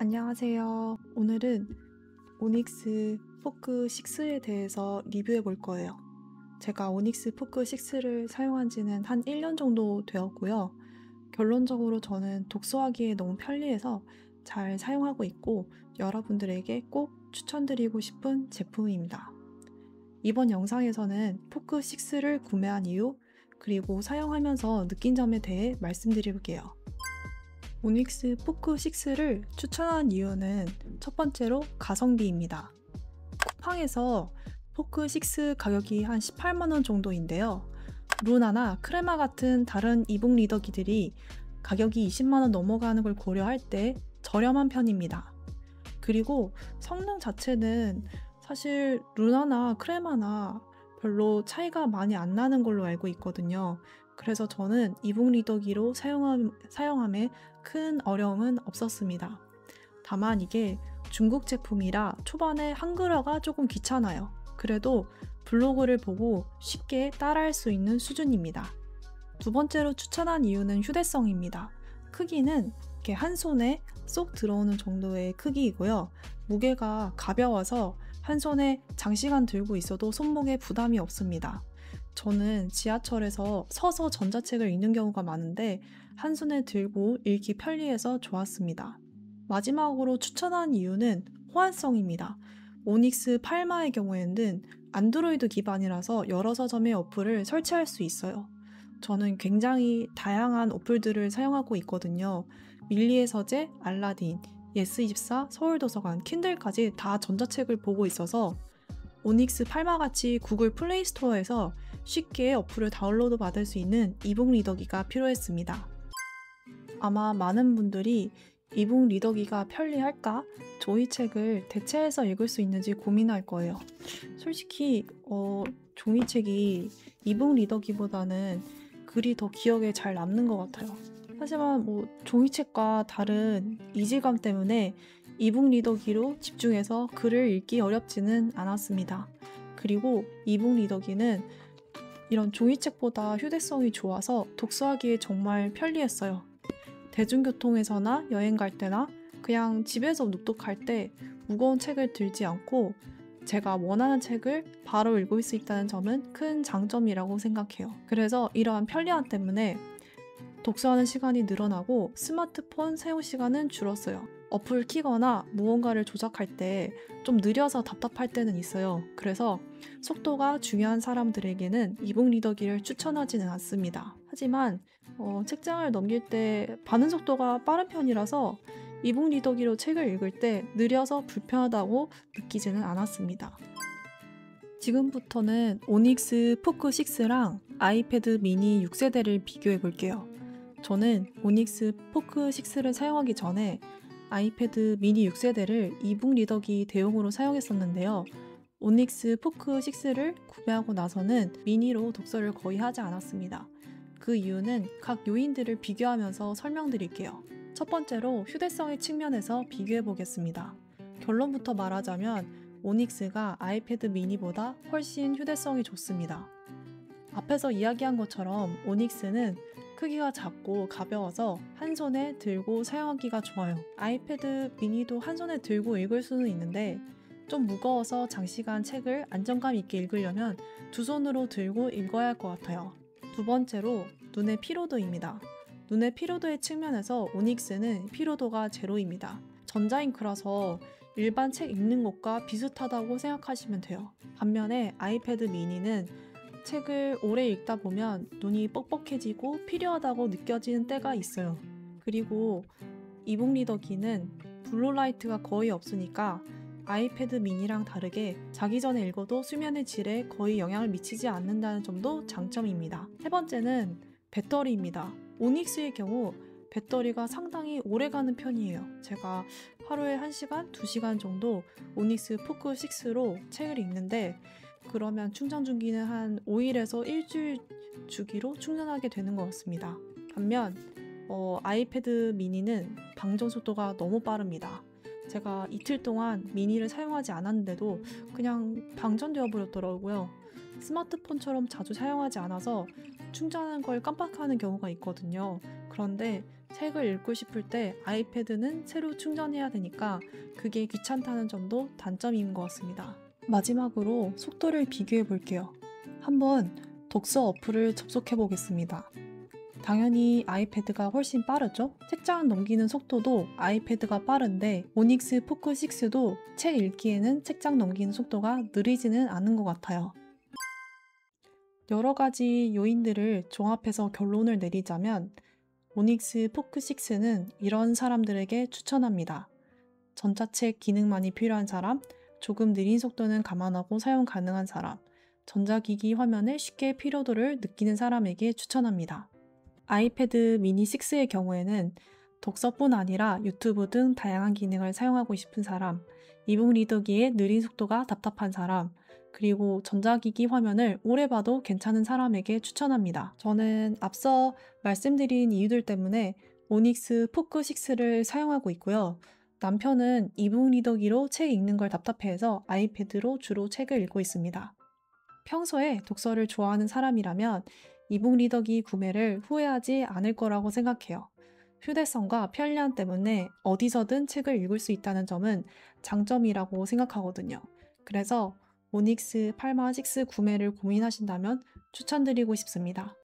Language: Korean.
안녕하세요. 오늘은 오닉스 포크 6에 대해서 리뷰해 볼 거예요. 제가 오닉스 포크 6를 사용한 지는 한 1년 정도 되었고요. 결론적으로 저는 독서하기에 너무 편리해서 잘 사용하고 있고 여러분들에게 꼭 추천드리고 싶은 제품입니다. 이번 영상에서는 포크 6를 구매한 이유, 그리고 사용하면서 느낀 점에 대해 말씀드릴게요. 오닉스 포크 6를 추천한 이유는 첫 번째로 가성비입니다. 쿠팡에서 포크 6 가격이 한 18만원 정도인데요. 루나나 크레마 같은 다른 이북 리더기들이 가격이 20만원 넘어가는 걸 고려할 때 저렴한 편입니다. 그리고 성능 자체는 사실 루나나 크레마나 별로 차이가 많이 안 나는 걸로 알고 있거든요. 그래서 저는 이북 리더기로 사용함에 큰 어려움은 없었습니다. 다만 이게 중국 제품이라 초반에 한글화가 조금 귀찮아요. 그래도 블로그를 보고 쉽게 따라할 수 있는 수준입니다. 두 번째로 추천한 이유는 휴대성입니다. 크기는 이렇게 한 손에 쏙 들어오는 정도의 크기이고요. 무게가 가벼워서 한 손에 장시간 들고 있어도 손목에 부담이 없습니다. 저는 지하철에서 서서 전자책을 읽는 경우가 많은데 한 손에 들고 읽기 편리해서 좋았습니다. 마지막으로 추천한 이유는 호환성입니다. 오닉스 팔마의 경우에는 안드로이드 기반이라서 여러 서점의 어플을 설치할 수 있어요. 저는 굉장히 다양한 어플들을 사용하고 있거든요. 밀리의 서재, 알라딘, 예스24, 서울도서관, 킨들까지 다 전자책을 보고 있어서 오닉스 팔마같이 구글 플레이 스토어에서 쉽게 어플을 다운로드 받을 수 있는 이북 리더기가 필요했습니다. 아마 많은 분들이 이북 리더기가 편리할까? 종이책을 대체해서 읽을 수 있는지 고민할 거예요. 솔직히 종이책이 이북 리더기보다는 글이 더 기억에 잘 남는 것 같아요. 하지만 종이책과 다른 이질감 때문에 이북 리더기로 집중해서 글을 읽기 어렵지는 않았습니다. 그리고 이북 리더기는 이런 종이책보다 휴대성이 좋아서 독서하기에 정말 편리했어요. 대중교통에서나 여행 갈 때나 그냥 집에서 눕독할 때 무거운 책을 들지 않고 제가 원하는 책을 바로 읽을 수 있다는 점은 큰 장점이라고 생각해요. 그래서 이러한 편리함 때문에 독서하는 시간이 늘어나고 스마트폰 사용 시간은 줄었어요. 어플 키거나 무언가를 조작할 때 좀 느려서 답답할 때는 있어요. 그래서 속도가 중요한 사람들에게는 이북 리더기를 추천하지는 않습니다. 하지만 책장을 넘길 때 반응 속도가 빠른 편이라서 이북 리더기로 책을 읽을 때 느려서 불편하다고 느끼지는 않았습니다. 지금부터는 오닉스 포크 6랑 아이패드 미니 6세대를 비교해 볼게요. 저는 오닉스 포크 6를 사용하기 전에 아이패드 미니 6세대를 이북 리더기 대용으로 사용했었는데요. 오닉스 포크 6를 구매하고 나서는 미니로 독서를 거의 하지 않았습니다. 그 이유는 각 요인들을 비교하면서 설명드릴게요. 첫 번째로 휴대성의 측면에서 비교해 보겠습니다. 결론부터 말하자면 오닉스가 아이패드 미니보다 훨씬 휴대성이 좋습니다. 앞에서 이야기한 것처럼 오닉스는 크기가 작고 가벼워서 한 손에 들고 사용하기가 좋아요. 아이패드 미니도 한 손에 들고 읽을 수는 있는데 좀 무거워서 장시간 책을 안정감 있게 읽으려면 두 손으로 들고 읽어야 할 것 같아요. 두 번째로 눈의 피로도입니다. 눈의 피로도의 측면에서 오닉스는 피로도가 제로입니다. 전자잉크라서 일반 책 읽는 것과 비슷하다고 생각하시면 돼요. 반면에 아이패드 미니는 책을 오래 읽다 보면 눈이 뻑뻑해지고 필요하다고 느껴지는 때가 있어요. 그리고 이북 리더기는 블루라이트가 거의 없으니까 아이패드 미니랑 다르게 자기 전에 읽어도 수면의 질에 거의 영향을 미치지 않는다는 점도 장점입니다. 세 번째는 배터리입니다. 오닉스의 경우 배터리가 상당히 오래가는 편이에요. 제가 하루에 1시간, 2시간 정도 오닉스 포크 6로 책을 읽는데 그러면 충전 주기는 한 5일에서 일주일 주기로 충전하게 되는 것 같습니다. 반면 아이패드 미니는 방전 속도가 너무 빠릅니다. 제가 이틀 동안 미니를 사용하지 않았는데도 그냥 방전되어 버렸더라고요. 스마트폰처럼 자주 사용하지 않아서 충전하는 걸 깜빡하는 경우가 있거든요. 그런데 책을 읽고 싶을 때 아이패드는 새로 충전해야 되니까 그게 귀찮다는 점도 단점인 것 같습니다. 마지막으로 속도를 비교해 볼게요. 한번 독서 어플을 접속해 보겠습니다. 당연히 아이패드가 훨씬 빠르죠? 책장 넘기는 속도도 아이패드가 빠른데 오닉스 포크 6도 책 읽기에는 책장 넘기는 속도가 느리지는 않은 것 같아요. 여러 가지 요인들을 종합해서 결론을 내리자면 오닉스 포크 6는 이런 사람들에게 추천합니다. 전자책 기능만이 필요한 사람, 조금 느린 속도는 감안하고 사용 가능한 사람, 전자기기 화면의 쉽게 피로도를 느끼는 사람에게 추천합니다. 아이패드 미니 6의 경우에는 독서뿐 아니라 유튜브 등 다양한 기능을 사용하고 싶은 사람, 이북 리더기의 느린 속도가 답답한 사람, 그리고 전자기기 화면을 오래 봐도 괜찮은 사람에게 추천합니다. 저는 앞서 말씀드린 이유들 때문에 오닉스 포크 6를 사용하고 있고요. 남편은 이북 리더기로 책 읽는 걸 답답해해서 아이패드로 주로 책을 읽고 있습니다. 평소에 독서를 좋아하는 사람이라면 이북 리더기 구매를 후회하지 않을 거라고 생각해요. 휴대성과 편리함 때문에 어디서든 책을 읽을 수 있다는 점은 장점이라고 생각하거든요. 그래서 오닉스 팔마 6 구매를 고민하신다면 추천드리고 싶습니다.